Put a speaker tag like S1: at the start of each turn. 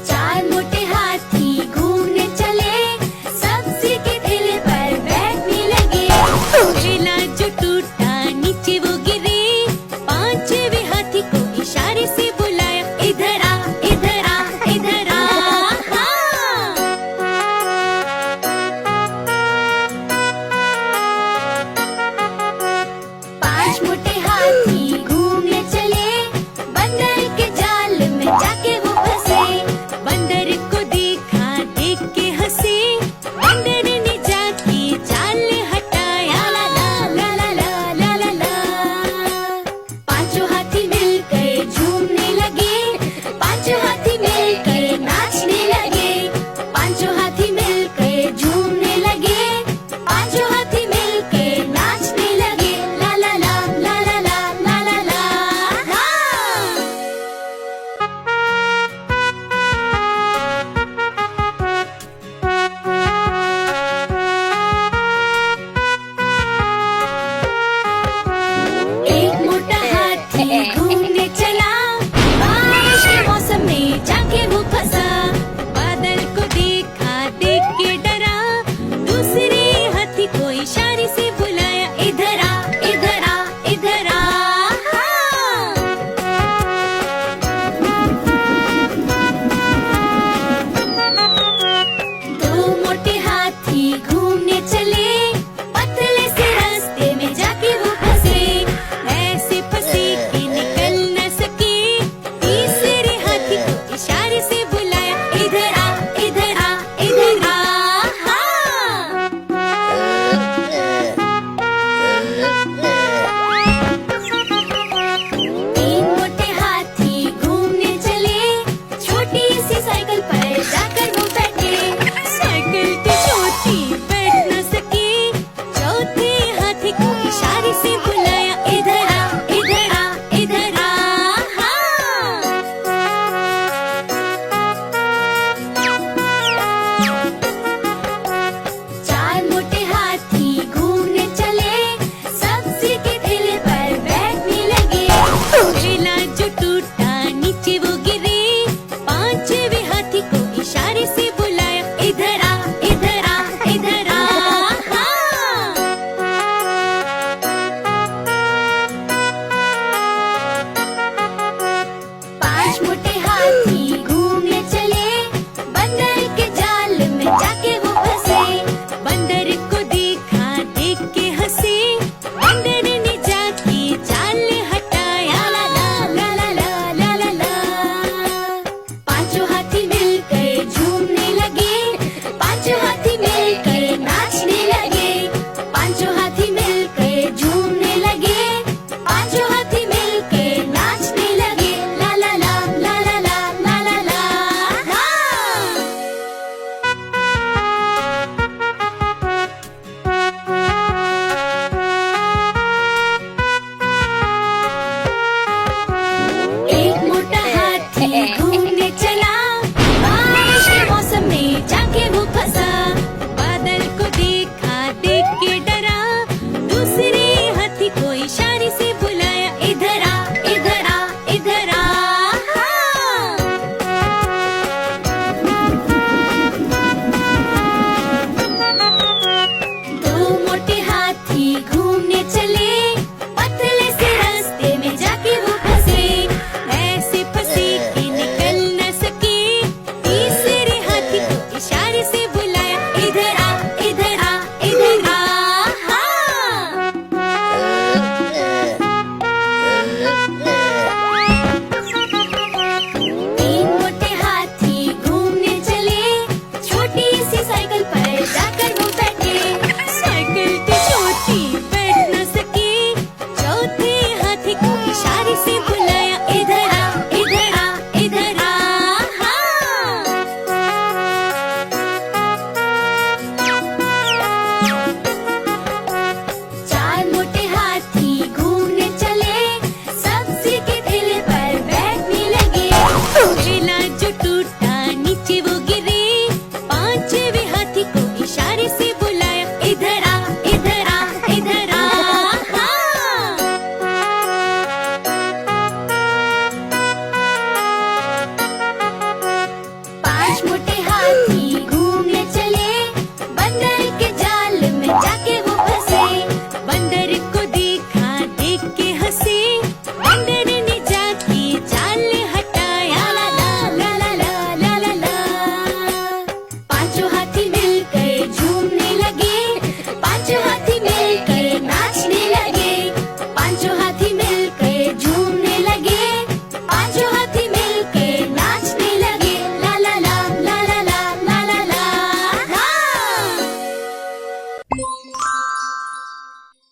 S1: चार मोटे हाथी घूमने चले, सब्जी के ठेले पर बैठने लगे। ठेला जो टूटा नीचे वो गिरे, पांचवे हाथी को इशारे से बुलाया, इधर आ, इधर आ, इधर आ। हाँ। पांच मोटे हाथी घूमने चले, बंदर के जाल में जाके वो फंसे। बंदर को देखा, देख के हंसे, बंदर ने जाके जाल हटाया। ला ला ला ला ला ला ला ला। पांचों हाथी मिलकर झूमने लगे, पांचों हाथी मिलकर नाचने लगे। पांचों हाथी मिलकर झूमने लगे, पांचों हाथी मिलकर नाचने लगे। ला ला ला ला ला ला ला ला ला। हाँ। एक मोटा हाथी घूमने चला, बारिश के मौसम में जाके वो फंसा। बादल को देखा, देख के डरा, दूसरे हाथी को इशारे से बुलाया, इधर आ, इधर आ, इधर आ। हाँ। दो मोटे हाथी घूमने चले, पतले से रास्ते में जाके वो फंसे। ऐसे फंसे कि निकल न सके, तीसरे हाथी को इशारे से बुलाया, इधर आ, इधर आ, इधर आ। हाँ। तीन मोटे हाथी घूमने चले, छोटी सी साइकिल पर जाकर वो बैठे। साइकिल की छोटी बैठ न सके, चौथे हाथी को इशारे से बुलाया, इधर आ, इधर आ, इधर आ। हाँ। चार मोटे हाथी घूमने चले, सब्जी के ठेले पर बैठने लगे। ठेला जो टूटा नीचे वो गिरे, पांचवे हाथी को इशारे से बुलाया, इधर आ, इधर आ, इधर आ। हाँ। पांच मोटे